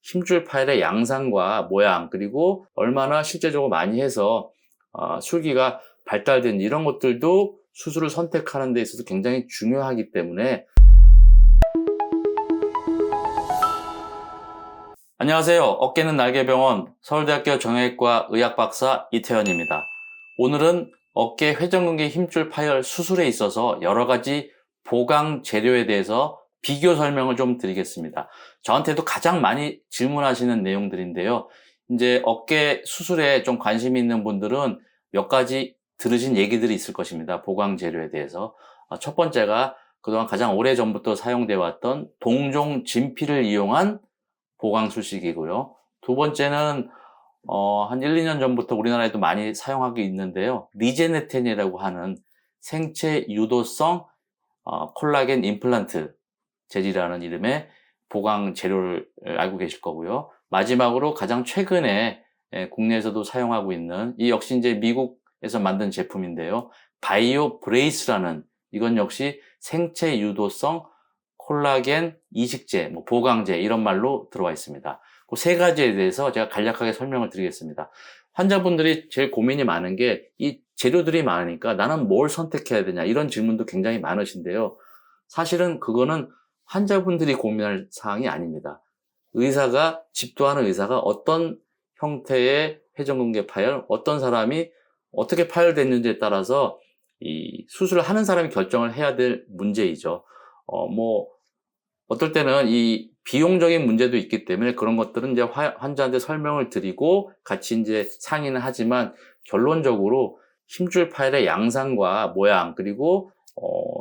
힘줄 파일의 양상과 모양, 그리고 얼마나 실제적으로 많이 해서 술기가 발달된 이런 것들도 수술을 선택하는 데 있어서 굉장히 중요하기 때문에. 안녕하세요. 어깨는 날개병원 서울대학교 정형외과 의학박사 이태현입니다. 오늘은 어깨 회전근개 힘줄 파열 수술에 있어서 여러 가지 보강 재료에 대해서 비교 설명을 좀 드리겠습니다. 저한테도 가장 많이 질문하시는 내용들인데요. 이제 어깨 수술에 좀 관심이 있는 분들은 몇 가지 들으신 얘기들이 있을 것입니다. 보강 재료에 대해서. 첫 번째가 그동안 가장 오래전부터 사용되어 왔던 동종 진피를 이용한 보강 수식이고요. 두 번째는 한 1, 2년 전부터 우리나라에도 많이 사용하고 있는데요. 리제네텐이라고 하는 생체 유도성 콜라겐 임플란트 재질이라는 이름의 보강 재료를 알고 계실 거고요. 마지막으로 가장 최근에 국내에서도 사용하고 있는, 이 역시 이제 미국에서 만든 제품인데요. 바이오 브레이스라는, 이건 역시 생체 유도성 콜라겐 이식제, 보강제, 이런 말로 들어와 있습니다. 그 세 가지에 대해서 제가 간략하게 설명을 드리겠습니다. 환자분들이 제일 고민이 많은 게 이 재료들이 많으니까 나는 뭘 선택해야 되냐, 이런 질문도 굉장히 많으신데요. 사실은 그거는 환자분들이 고민할 사항이 아닙니다. 집도하는 의사가 어떤 형태의 회전근개 파열, 어떤 사람이 어떻게 파열됐는지에 따라서 이 수술을 하는 사람이 결정을 해야 될 문제이죠. 어떨 때는 이 비용적인 문제도 있기 때문에 그런 것들은 이제 환자한테 설명을 드리고 같이 이제 상의는 하지만, 결론적으로 힘줄 파열의 양상과 모양, 그리고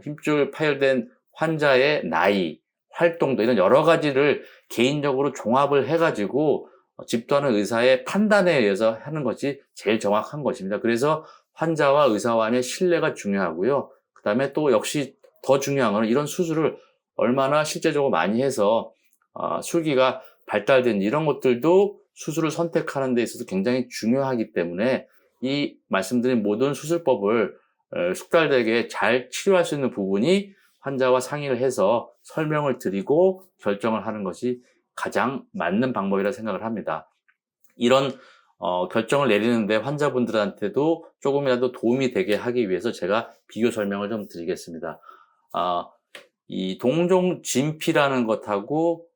힘줄 파열된 환자의 나이, 활동도, 이런 여러 가지를 개인적으로 종합을 해가지고 집도하는 의사의 판단에 의해서 하는 것이 제일 정확한 것입니다. 그래서 환자와 의사 간의 신뢰가 중요하고요. 그 다음에 또 역시 더 중요한 것은 이런 수술을 얼마나 실제적으로 많이 해서 술기가 발달된 이런 것들도 수술을 선택하는 데 있어서 굉장히 중요하기 때문에, 이 말씀드린 모든 수술법을 숙달되게 잘 치료할 수 있는 부분이 환자와 상의를 해서 설명을 드리고 결정을 하는 것이 가장 맞는 방법이라 생각을 합니다. 이런 결정을 내리는데 환자분들한테도 조금이라도 도움이 되게 하기 위해서 제가 비교 설명을 좀 드리겠습니다. 이 동종 진피라는 것하고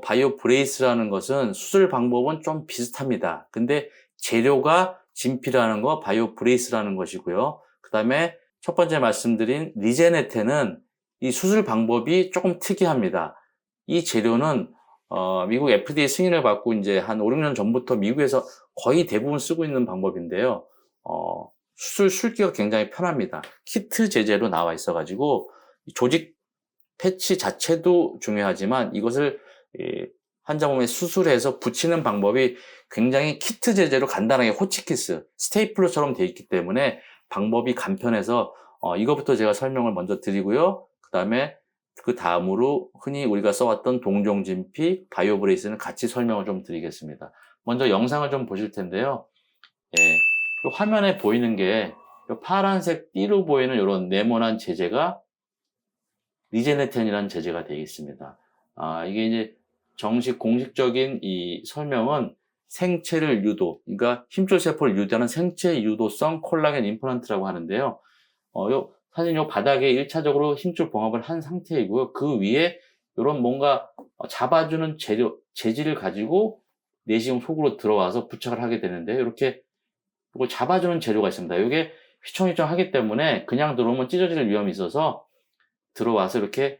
바이오 브레이스라는 것은 수술 방법은 좀 비슷합니다. 근데 재료가 진피라는 거, 바이오 브레이스라는 것이고요. 그 다음에 첫 번째 말씀드린 리제네텐은 이 수술 방법이 조금 특이합니다. 이 재료는 미국 FDA 승인을 받고 이제 한 5, 6년 전부터 미국에서 거의 대부분 쓰고 있는 방법인데요. 수술 술기가 굉장히 편합니다. 키트 제재로 나와 있어가지고 조직 패치 자체도 중요하지만 이것을 환자 몸에 수술해서 붙이는 방법이 굉장히 키트 제재로 간단하게 호치키스, 스테이플러처럼 되어 있기 때문에 방법이 간편해서 이거부터 제가 설명을 먼저 드리고요. 그 다음으로 흔히 우리가 써왔던 동종진피, 바이오 브레이스는 같이 설명을 좀 드리겠습니다. 먼저 영상을 좀 보실 텐데요. 화면에 보이는 게 파란색 띠로 보이는 이런 네모난 재재가 리제네텐이라는 재재가 되어 있습니다. 이게 이제 정식 공식적인 이 설명은 생체를 유도, 그러니까 힘줄 세포를 유도하는 생체 유도성 콜라겐 임플란트라고 하는데요. 사실 요 바닥에 1차적으로 힘줄 봉합을 한 상태이고요. 그 위에 이런 뭔가 잡아주는 재질을 가지고 내시경 속으로 들어와서 부착을 하게 되는데, 이렇게 이걸 잡아주는 재료가 있습니다. 이게 휘청휘청하기 때문에 그냥 들어오면 찢어질 위험이 있어서 들어와서 이렇게,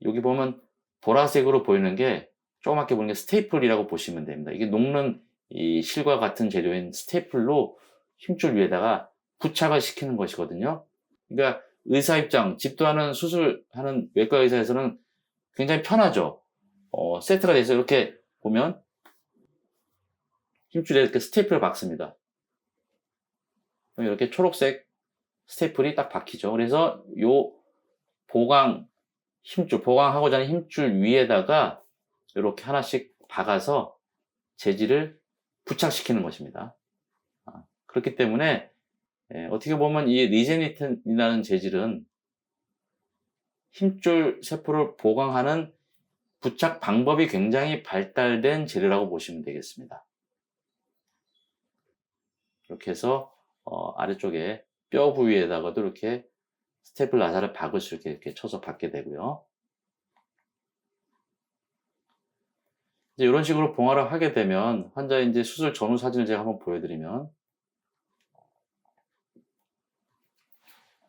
여기 보면 보라색으로 보이는 게, 조그맣게 보이는 게 스테이플이라고 보시면 됩니다. 이게 녹는 이 실과 같은 재료인 스테이플로 힘줄 위에다가 부착을 시키는 것이거든요. 그러니까 의사 입장, 집도하는 수술하는 외과 의사에서는 굉장히 편하죠. 세트가 돼서 이렇게 보면 힘줄에 이렇게 스테이플을 박습니다. 이렇게 초록색 스테이플이 딱 박히죠. 그래서 요 보강하고자 하는 힘줄 위에다가 이렇게 하나씩 박아서 재질을 부착시키는 것입니다. 그렇기 때문에 어떻게 보면 이 리제니텐이라는 재질은 힘줄 세포를 보강하는 부착 방법이 굉장히 발달된 재료라고 보시면 되겠습니다. 이렇게 해서 아래쪽에 뼈 부위에다가도 이렇게 스테이플 나사를 박을 수 있게 이렇게 쳐서 박게 되고요. 이제 이런 식으로 봉화를 하게 되면 환자의 이제 수술 전후 사진을 제가 한번 보여드리면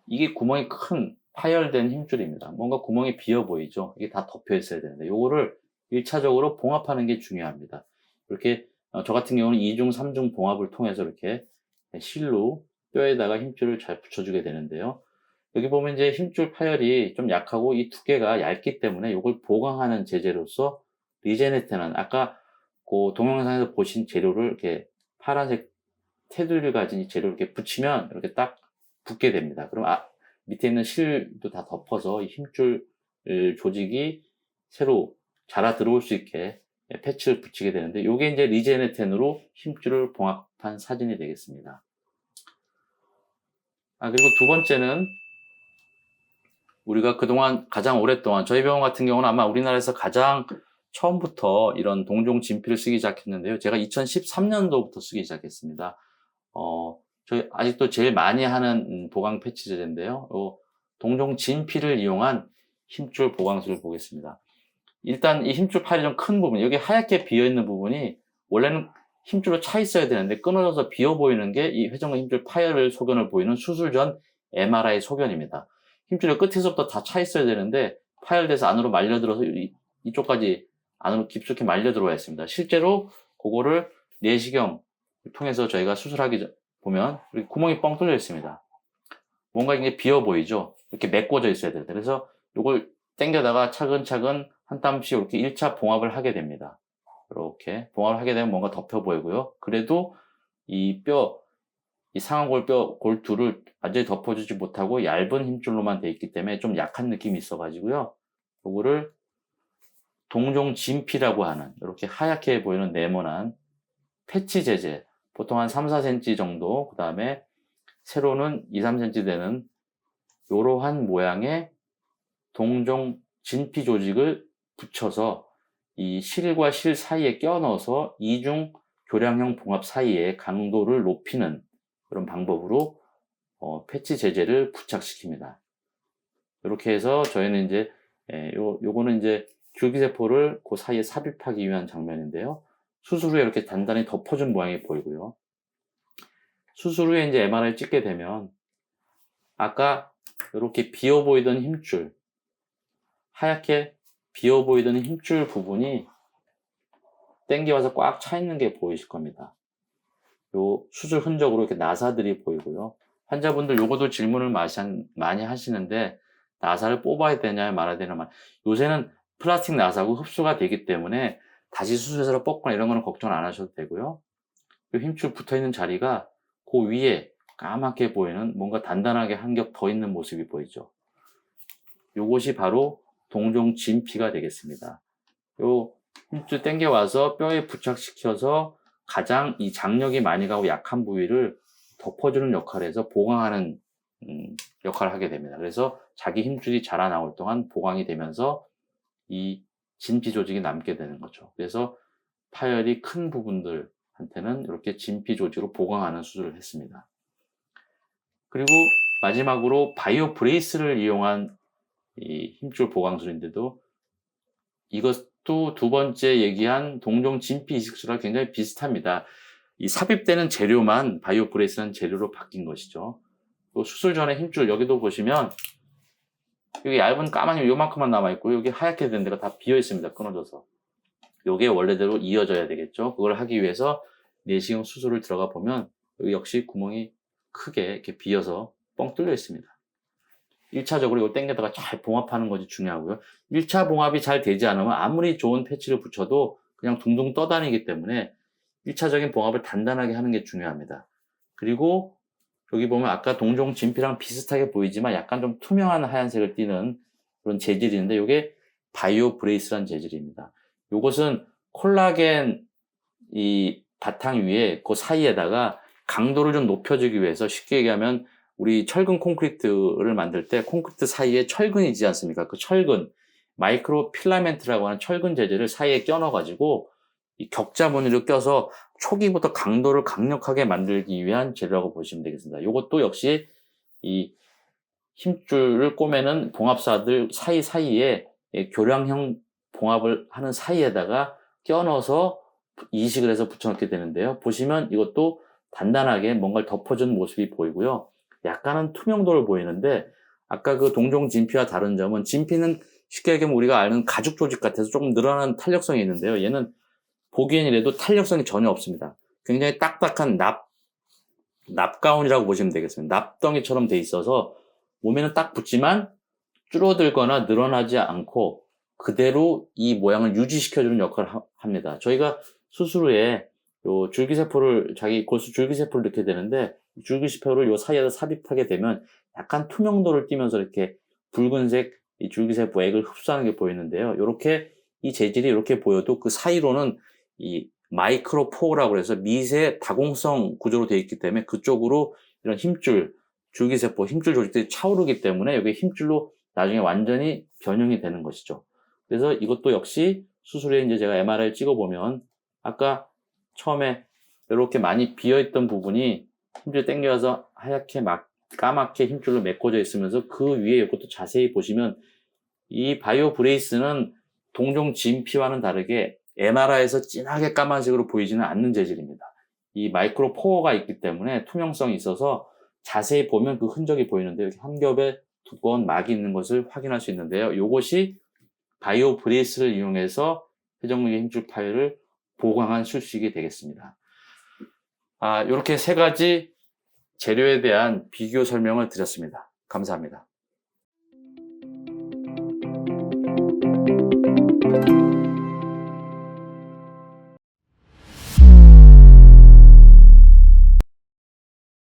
이게 구멍이 큰 파열된 힘줄입니다. 뭔가 구멍이 비어 보이죠? 이게 다 덮여 있어야 되는데 요거를 1차적으로 봉합하는 게 중요합니다. 이렇게 저 같은 경우는 2중, 3중 봉합을 통해서 이렇게 실로 뼈에다가 힘줄을 잘 붙여주게 되는데요. 여기 보면 이제 힘줄 파열이 좀 약하고 이 두께가 얇기 때문에 이걸 보강하는 제재로서 리제네테는 아까 그 동영상에서 보신 재료를 이렇게 파란색 테두리를 가진 이 재료를 이렇게 붙이면 이렇게 딱 붙게 됩니다. 그럼 밑에 있는 실도 다 덮어서 이 힘줄 조직이 새로 자라 들어올 수 있게 패치를 붙이게 되는데 이게 이제 리제네텐으로 힘줄을 봉합한 사진이 되겠습니다. 그리고 두 번째는 우리가 그동안 가장 오랫동안 저희 병원 같은 경우는 아마 우리나라에서 가장 처음부터 이런 동종 진피를 쓰기 시작했는데요. 제가 2013년도부터 쓰기 시작했습니다. 저희 아직도 제일 많이 하는 보강 패치 제제인데요. 동종 진피를 이용한 힘줄 보강술을 보겠습니다. 일단 이 힘줄 파일이 좀 큰 부분, 여기 하얗게 비어있는 부분이 원래는 힘줄로 차 있어야 되는데 끊어져서 비어 보이는 게 이 회전근 힘줄 파열 소견을 보이는 수술 전 MRI 소견입니다. 힘줄이 끝에서부터 다 차 있어야 되는데 파열돼서 안으로 말려들어서 이쪽까지 안으로 깊숙이 말려 들어와 있습니다. 실제로 그거를 내시경 통해서 저희가 수술하기 보면 이렇게 구멍이 뻥 뚫려 있습니다. 뭔가 이게 비어 보이죠? 이렇게 메꿔져 있어야 됩니다. 그래서 이걸 당겨다가 차근차근 한 땀씩 이렇게 1차 봉합을 하게 됩니다. 이렇게 봉합을 하게 되면 뭔가 덮여 보이고요. 그래도 이 상완골 뼈 골두를 완전히 덮어주지 못하고 얇은 힘줄로만 돼 있기 때문에 좀 약한 느낌이 있어가지고요. 이거를 동종 진피라고 하는 이렇게 하얗게 보이는 네모난 패치 제제, 보통 한 3, 4cm 정도, 그 다음에 세로는 2, 3cm 되는 이러한 모양의 동종 진피 조직을 붙여서 이 실과 실 사이에 껴 넣어서 이중 교량형 봉합 사이에 강도를 높이는 그런 방법으로 패치 제제를 부착시킵니다. 이렇게 해서 저희는 이제 요거는 이제 줄기세포를 그 사이에 삽입하기 위한 장면인데요. 수술 후에 이렇게 단단히 덮어준 모양이 보이고요. 수술 후에 이제 MRI를 찍게 되면 아까 이렇게 비어 보이던 힘줄, 하얗게 비어 보이던 힘줄 부분이 당겨와서 꽉 차 있는 게 보이실 겁니다. 요 수술 흔적으로 이렇게 나사들이 보이고요. 환자분들 요것도 질문을 많이 하시는데 나사를 뽑아야 되냐 말아야 되냐 요새는 플라스틱 나사고 흡수가 되기 때문에 다시 수술해서 뽑거나 이런 거는 걱정 안 하셔도 되고요. 이 힘줄 붙어있는 자리가 그 위에 까맣게 보이는 뭔가 단단하게 한 겹 더 있는 모습이 보이죠. 요것이 바로 동종 진피가 되겠습니다. 요 힘줄 당겨와서 뼈에 부착시켜서 가장 이 장력이 많이 가고 약한 부위를 덮어주는 역할을 해서 보강하는 역할을 하게 됩니다. 그래서 자기 힘줄이 자라나올 동안 보강이 되면서 이 진피 조직이 남게 되는 거죠. 그래서 파열이 큰 부분들한테는 이렇게 진피 조직으로 보강하는 수술을 했습니다. 그리고 마지막으로 바이오 브레이스를 이용한 이 힘줄 보강술인데도 이것도 두 번째 얘기한 동종 진피 이식술과 굉장히 비슷합니다. 이 삽입되는 재료만 바이오 브레이스라는 재료로 바뀐 것이죠. 또 수술 전에 힘줄 여기도 보시면 여기 얇은 까만 힘 요만큼만 남아있고 여기 하얗게 된 데가 다 비어 있습니다. 끊어져서. 요게 원래대로 이어져야 되겠죠. 그걸 하기 위해서 내시경 수술을 들어가 보면 여기 역시 구멍이 크게 이렇게 비어서 뻥 뚫려 있습니다. 1차적으로 이걸 당겨다가 잘 봉합하는 것이 중요하고요. 1차 봉합이 잘 되지 않으면 아무리 좋은 패치를 붙여도 그냥 둥둥 떠다니기 때문에 1차적인 봉합을 단단하게 하는 게 중요합니다. 그리고 여기 보면 아까 동종 진피랑 비슷하게 보이지만 약간 좀 투명한 하얀색을 띠는 그런 재질인데 이게 바이오 브레이스라는 재질입니다. 이것은 콜라겐 이 바탕 위에 그 사이에다가 강도를 좀 높여주기 위해서 쉽게 얘기하면 우리 철근 콘크리트를 만들 때 콘크리트 사이에 철근이 있지 않습니까? 그 철근, 마이크로 필라멘트라고 하는 철근 재질을 사이에 껴넣어가지고 이 격자 무늬로 껴서 초기부터 강도를 강력하게 만들기 위한 재료라고 보시면 되겠습니다. 이것도 역시 이 힘줄을 꼬매는 봉합사들 사이사이에 교량형 봉합을 하는 사이에다가 껴넣어서 이식을 해서 붙여넣게 되는데요. 보시면 이것도 단단하게 뭔가를 덮어준 모습이 보이고요. 약간은 투명도를 보이는데 아까 그 동종 진피와 다른 점은 진피는 쉽게 얘기하면 우리가 아는 가죽 조직 같아서 조금 늘어나는 탄력성이 있는데요. 얘는 보기엔이라도 탄력성이 전혀 없습니다. 굉장히 딱딱한 납가운이라고 보시면 되겠습니다. 납덩이처럼 돼 있어서 몸에는 딱 붙지만 줄어들거나 늘어나지 않고 그대로 이 모양을 유지시켜주는 역할을 합니다. 저희가 수술 후에 요 줄기세포를 자기 골수 줄기세포를 넣게 되는데 줄기세포를 요 사이에다 삽입하게 되면 약간 투명도를 띠면서 이렇게 붉은색 이 줄기세포 액을 흡수하는 게 보이는데요. 이렇게 이 재질이 이렇게 보여도 그 사이로는 이 마이크로포라고 해서 미세 다공성 구조로 되어 있기 때문에 그쪽으로 이런 힘줄 줄기세포, 힘줄 조직들이 차오르기 때문에 여기 힘줄로 나중에 완전히 변형이 되는 것이죠. 그래서 이것도 역시 수술 후에 이제 제가 MRI를 찍어보면 아까 처음에 이렇게 많이 비어있던 부분이 힘줄 당겨서 하얗게 까맣게 힘줄로 메꿔져 있으면서 그 위에 이것도 자세히 보시면 이 바이오 브레이스는 동종 진피와는 다르게 MRI에서 진하게 까만색으로 보이지는 않는 재질입니다. 이 마이크로 포어가 있기 때문에 투명성이 있어서 자세히 보면 그 흔적이 보이는데 이렇게 한 겹에 두꺼운 막이 있는 것을 확인할 수 있는데요. 이것이 바이오 브레이스를 이용해서 회전근개 힘줄 파일을 보강한 수식이 되겠습니다. 이렇게 세 가지 재료에 대한 비교 설명을 드렸습니다. 감사합니다.